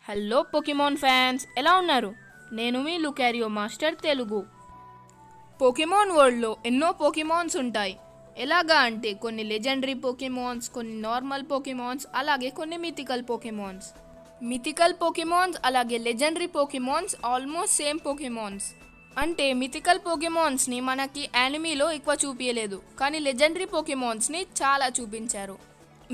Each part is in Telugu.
హలో పోకెమాన్ ఫ్యాన్స్, ఎలా ఉన్నారు? నేను మీ లుకారియో మాస్టర్ తెలుగు. పోకెమాన్ వరల్డ్లో ఎన్నో పోకెమాన్స్ ఉంటాయి. ఎలాగా అంటే కొన్ని లెజెండరీ పోకెమాన్స్, కొన్ని నార్మల్ పోకెమాన్స్, అలాగే కొన్ని మిథికల్ పోకెమాన్స్. మిథికల్ పోకెమాన్స్ అలాగే legendary Pokemons almost same Pokemons. అంటే మిథికల్ పోకెమాన్స్ని మనకి యానిమీలో ఎక్కువ చూపించలేదు, కానీ లెజెండరీ పోకెమాన్స్ని చాలా చూపించారు.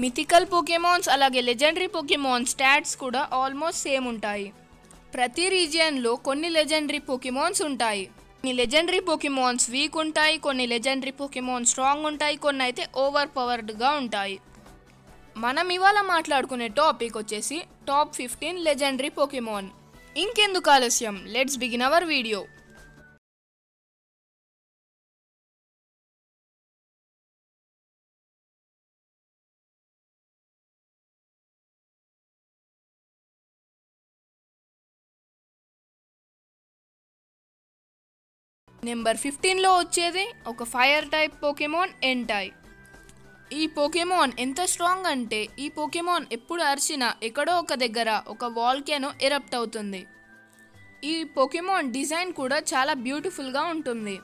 మిథికల్ పోకెమాన్స్ అలాగే లెజెండరీ పోకెమాన్ స్టాట్స్ కూడా ఆల్మోస్ట్ సేమ్ ఉంటాయి. ప్రతి రీజియన్లో కొన్ని లెజెండరీ పోకెమాన్స్ ఉంటాయి. కొన్ని లెజెండరీ పోకెమాన్స్ వీక్ ఉంటాయి, కొన్ని లెజెండరీ పోకెమాన్ స్ట్రాంగ్ ఉంటాయి, కొన్ని అయితే ఓవర్ పవర్డ్గా ఉంటాయి. మనం ఇవాళ మాట్లాడుకునే టాపిక్ వచ్చేసి టాప్ 15 లెజెండరీ పోకెమాన్. ఇంకెందుకు ఆలస్యం, let's begin our video. Number 15లో వచ్చేది ఒక ఫైర్ టైప్ పోకెమాన్ ఎంటై. ఈ పోకెమాన్ ఎంత స్ట్రాంగ్ అంటే ఈ పోకెమాన్ ఎప్పుడు అరిచినా ఎక్కడో ఒక దగ్గర ఒక వాల్కెనో ఎరప్ట్ అవుతుంది. ఈ పోకెమాన్ డిజైన్ కూడా చాలా బ్యూటిఫుల్గా ఉంటుంది.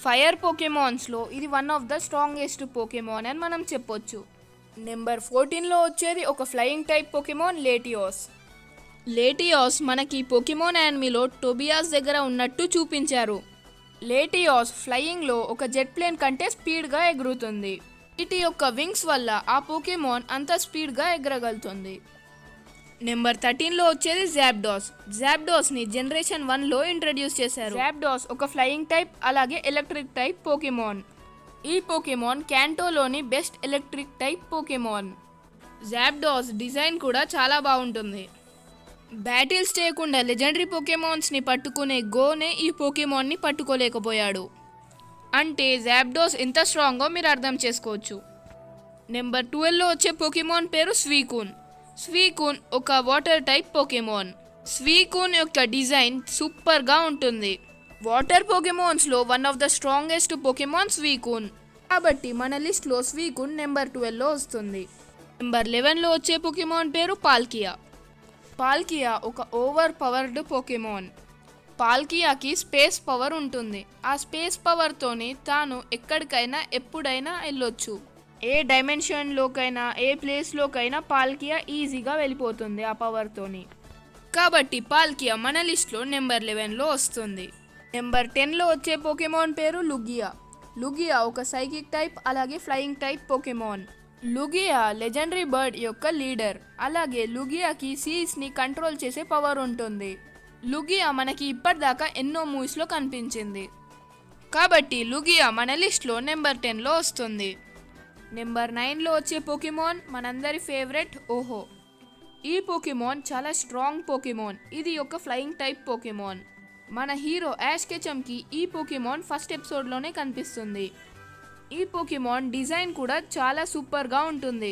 ఫైర్ పోకెమాన్స్లో ఇది one of the strongest Pokemon అని మనం చెప్పొచ్చు. నెంబర్ 14లో వచ్చేది ఒక ఫ్లయింగ్ టైప్ పోకెమాన్ లేటియోస్. లేటియోస్ మనకి పోకెమాన్ యానిమీలో టోబియాస్ దగ్గర ఉన్నట్టు చూపించారు. లేటియోస్ ఫ్లయింగ్లో ఒక జెట్ ప్లేన్ కంటే స్పీడ్గా ఎగురుతుంది. వీటి యొక్క వింగ్స్ వల్ల ఆ పోకెమాన్ అంత స్పీడ్గా ఎగరగలుగుతుంది. నెంబర్ 13లో వచ్చేది జాబ్డాస్. జాబ్డాస్ని జనరేషన్ 1లో ఇంట్రడ్యూస్ చేశారు. జాబ్డాస్ ఒక ఫ్లయింగ్ టైప్ అలాగే ఎలక్ట్రిక్ టైప్ పోకెమాన్. ఈ పోకెమాన్ క్యాంటోలోని best electric type Pokemon. Zapdos design కూడా చాలా బాగుంటుంది. బ్యాటిల్స్ చేయకుండా లెజెండరీ పోకెమాన్స్ని పట్టుకునే గోనే ఈ పోకెమాన్ని పట్టుకోలేకపోయాడు. అంటే జాబ్డాస్ ఎంత స్ట్రాంగో మీరు అర్థం చేసుకోవచ్చు. నెంబర్ 12లో వచ్చే పోకెమాన్ పేరు స్వీకూన్. స్వీకూన్ ఒక వాటర్ టైప్ పోకెమాన్. స్వీకూన్ యొక్క డిజైన్ సూపర్గా ఉంటుంది. వాటర్ పోకెమాన్స్లో one of the strongest Pokemon Suicune. కాబట్టి మన లిస్ట్లో స్వీకూన్ నెంబర్ 12లో వస్తుంది. నెంబర్ 11లో వచ్చే పోకెమాన్ పేరు పాల్కియా. పాల్కియా ఒక ఓవర్ పవర్డ్ పోకెమాన్. పాల్కియాకి స్పేస్ పవర్ ఉంటుంది. ఆ స్పేస్ పవర్తోని తాను ఎక్కడికైనా ఎప్పుడైనా వెళ్ళొచ్చు. ఏ డైమెన్షన్లోకైనా ఏ ప్లేస్లోకైనా పాల్కియా ఈజీగా వెళ్ళిపోతుంది ఆ పవర్తోని. కాబట్టి పాల్కియా మన లిస్ట్లో నెంబర్ 11లో వస్తుంది. నెంబర్ 10లో వచ్చే పోకెమాన్ పేరు లుగియా. లుగియా ఒక సైకిక్ టైప్ అలాగే flying type Pokemon. Lugia legendary bird యొక్క లీడర్. అలాగే లుగియాకి సీస్ని కంట్రోల్ చేసే పవర్ ఉంటుంది. లుగియా మనకి ఇప్పటిదాకా ఎన్నో మూవీస్లో కనిపించింది. కాబట్టి లుగియా మన లిస్ట్లో నెంబర్ 10లో వస్తుంది. నెంబర్ 9లో వచ్చే పోకెమాన్ మనందరి ఫేవరెట్ ఓహో. ఈ పోకెమాన్ చాలా స్ట్రాంగ్ పోకెమాన్. ఇది ఒక ఫ్లయింగ్ టైప్ పోకెమాన్. మన హీరో యాష్ కెచమ్కి ఈ పోకెమాన్ ఫస్ట్ ఎపిసోడ్లోనే కనిపిస్తుంది. ఈ పోకెమాన్ డిజైన్ కూడా చాలా సూపర్గా ఉంటుంది.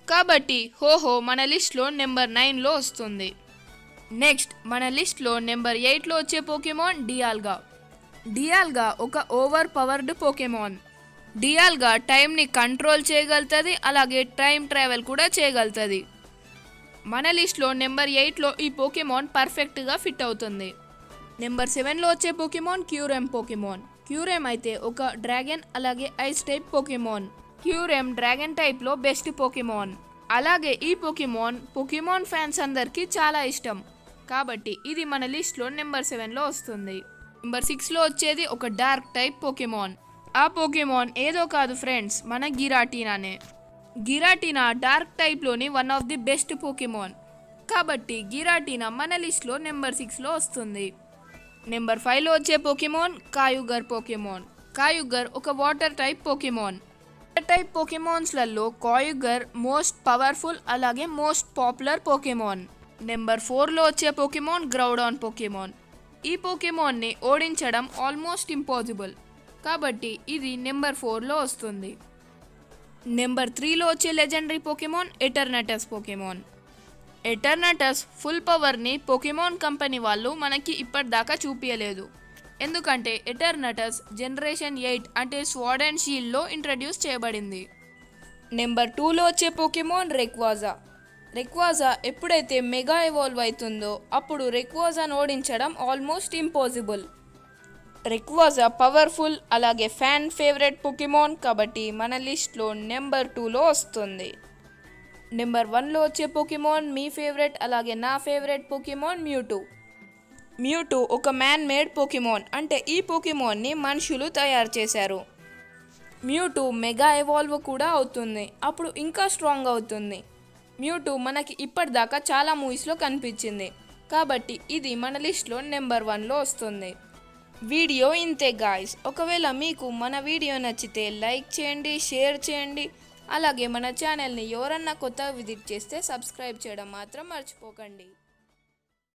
కాబట్టి హోహో మన లిస్ట్లో నెంబర్ 9లో వస్తుంది. నెక్స్ట్ మన లిస్ట్లో నెంబర్ 8లో వచ్చే పోకెమాన్ డియాల్గా. డియాల్గా ఒక ఓవర్ పవర్డ్ పోకెమాన్. డియాల్గా టైంని కంట్రోల్ చేయగలుగుతుంది, అలాగే టైం ట్రావెల్ కూడా చేయగలుగుతుంది. మన లిస్ట్లో నెంబర్ 8లో ఈ పోకెమాన్ పర్ఫెక్ట్గా ఫిట్ అవుతుంది. నెంబర్ 7లో వచ్చే పోకెమాన్ క్యూరెమ్ పోకెమాన్. క్యూరెమ్ అయితే ఒక డ్రాగన్ అలాగే ఐస్ టైప్ పోకెమాన్. క్యూరెమ్ డ్రాగన్ టైప్లో బెస్ట్ పోకెమాన్. అలాగే ఈ పోకెమాన్ ఫ్యాన్స్ అందరికీ చాలా ఇష్టం. కాబట్టి ఇది మన లిస్ట్లో నెంబర్ 7లో వస్తుంది. నెంబర్ 6లో వచ్చేది ఒక డార్క్ టైప్ పోకెమాన్. ఆ పోకెమాన్ ఏదో కాదు ఫ్రెండ్స్, మన గిరాటీనానే. గిరాటీనా డార్క్ టైప్లోని one of the best Pokemon. కాబట్టి గిరాటీనా మన లిస్ట్లో నెంబర్ 6లో వస్తుంది. నెంబర్ 5లో వచ్చే పోకెమాన్ కాయుగర్ పోకెమాన్. కాయుగర్ ఒక water type Pokemon. Water type పోకెమాన్స్లలో కాయుగర్ మోస్ట్ పవర్ఫుల్ అలాగే మోస్ట్ పాపులర్ పోకెమాన్. నెంబర్ 4లో వచ్చే పోకెమాన్ గ్రౌడాన్ పోకెమాన్. ఈ పోకెమాన్ని ఓడించడం ఆల్మోస్ట్ ఇంపాసిబుల్. కాబట్టి ఇది నెంబర్ 4లో వస్తుంది. నెంబర్ 3లో వచ్చే లెజెండరీ పోకెమాన్ ఎటర్నటస్ పోకెమాన్. ఎటర్నటస్ ఫుల్ పవర్ని పోకెమాన్ కంపెనీ వాళ్ళు మనకి ఇప్పటిదాకా చూపించలేదు. ఎందుకంటే ఎటర్నటస్ జనరేషన్ 8 అంటే స్వార్డ్ అండ్ షీల్డ్లో ఇంట్రడ్యూస్ చేయబడింది. నెంబర్ 2లో వచ్చే పోకెమాన్ రెక్వాజా. రెక్వాజా ఎప్పుడైతే మెగా ఎవాల్వ్ అవుతుందో అప్పుడు రెక్వాజాను ఓడించడం ఆల్మోస్ట్ ఇంపాసిబుల్. రెక్వాజా పవర్ఫుల్ అలాగే ఫ్యాన్ ఫేవరెట్ పొకెమాన్ కాబట్టి మన లిస్ట్లో నెంబర్ 2లో వస్తుంది. నెంబర్ 1లో వచ్చే పొకెమాన్ మీ ఫేవరెట్ అలాగే నా ఫేవరెట్ పొకెమాన్ మ్యూటూ. మ్యూటూ ఒక మ్యాన్ మేడ్ పొకెమాన్, అంటే ఈ పొకెమాన్ని మనుషులు తయారు చేశారు. మ్యూటూ మెగా ఎవాల్వ్ కూడా అవుతుంది, అప్పుడు ఇంకా స్ట్రాంగ్ అవుతుంది. మ్యూటూ మనకి ఇప్పటిదాకా చాలా మూవీస్లో కనిపించింది కాబట్టి ఇది మన లిస్ట్లో నెంబర్ 1లో వస్తుంది. వీడియో ఇంతే గాయ్స్. ఒకవేళ మీకు మన వీడియో నచ్చితే లైక్ చేయండి, షేర్ చేయండి, అలాగే మన ఛానల్ని ఎవరన్నా కొత్తగా విజిట్ చేస్తే సబ్స్క్రైబ్ చేయడం మాత్రం మర్చిపోకండి.